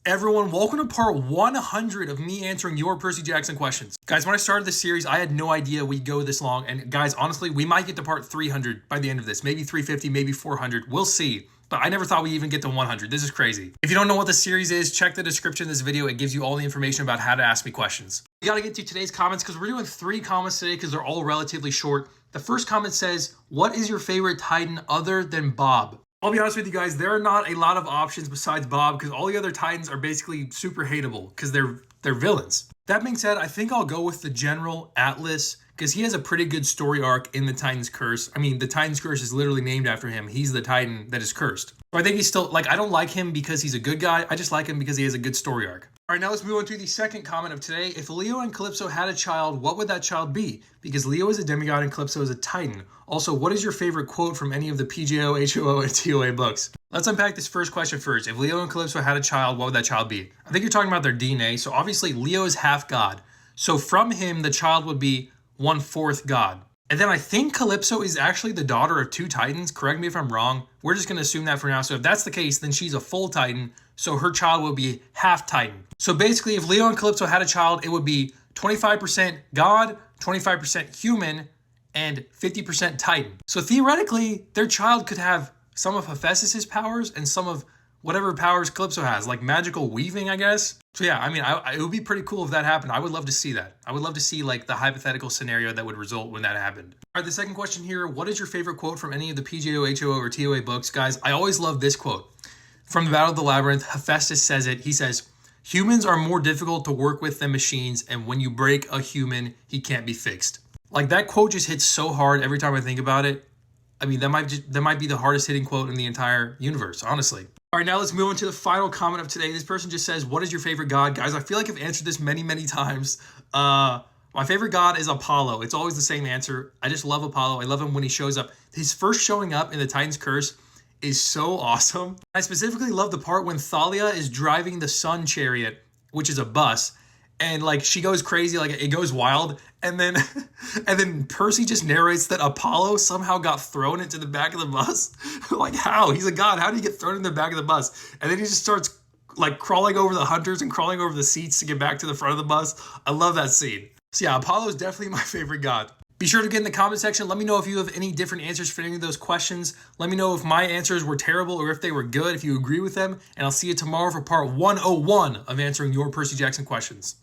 Everyone, welcome to part 100 of me answering your Percy Jackson questions. Guys, when I started this series, I had no idea we'd go this long. And guys, honestly, we might get to part 300 by the end of this. Maybe 350, maybe 400. We'll see. But I never thought we'd even get to 100. This is crazy. If you don't know what the series is, check the description of this video. It gives you all the information about how to ask me questions. We got to get to today's comments because we're doing 3 comments today because they're all relatively short. The first comment says, what is your favorite Titan other than Bob? I'll be honest with you guys, there are not a lot of options besides Bob because all the other Titans are basically super hateable because they're villains. That being said, I think I'll go with the General Atlas because he has a pretty good story arc in the Titan's Curse. I mean, the Titan's Curse is literally named after him. He's the Titan that is cursed. So I think he's still, I don't like him because he's a good guy. I just like him because he has a good story arc. All right, now let's move on to the second comment of today. If Leo and Calypso had a child, what would that child be? Because Leo is a demigod and Calypso is a Titan. Also, what is your favorite quote from any of the PJO, HOO, and TOA books? Let's unpack this first question first. If Leo and Calypso had a child, what would that child be? I think you're talking about their DNA. So obviously Leo is half god. So from him, the child would be 1/4 god. And then I think Calypso is actually the daughter of 2 Titans. Correct me if I'm wrong. We're just going to assume that for now. So if that's the case, then she's a full Titan. So her child will be half Titan. So basically, if Leo and Calypso had a child, it would be 25% god, 25% human, and 50% Titan. So theoretically, their child could have some of Hephaestus's powers and some of whatever powers Calypso has, like magical weaving, I guess. So yeah, I mean, it would be pretty cool if that happened. I would love to see that. I would love to see like the hypothetical scenario that would result when that happened. All right, the second question here, what is your favorite quote from any of the PJO, HOO, or TOA books? Guys, I always love this quote. From the Battle of the Labyrinth, Hephaestus says it. He says, humans are more difficult to work with than machines, and when you break a human, he can't be fixed. Like that quote just hits so hard every time I think about it. I mean, that might be the hardest hitting quote in the entire universe, honestly. All right, now let's move on to the final comment of today. This person just says, what is your favorite god? Guys, I feel like I've answered this many, many times. My favorite god is Apollo. It's always the same answer. I just love Apollo. I love him when he shows up. His first showing up in the Titan's Curse is so awesome. I specifically love the part when Thalia is driving the sun chariot, which is a bus, and like she goes crazy, like it goes wild, and then Percy just narrates that Apollo somehow got thrown into the back of the bus. Like how? He's a god. How did he get thrown in the back of the bus? And then he just starts like crawling over the hunters and crawling over the seats to get back to the front of the bus. I love that scene. So yeah, Apollo is definitely my favorite god. Be sure to get in the comment section. Let me know if you have any different answers for any of those questions. Let me know if my answers were terrible or if they were good, if you agree with them. And I'll see you tomorrow for part 101 of answering your Percy Jackson questions.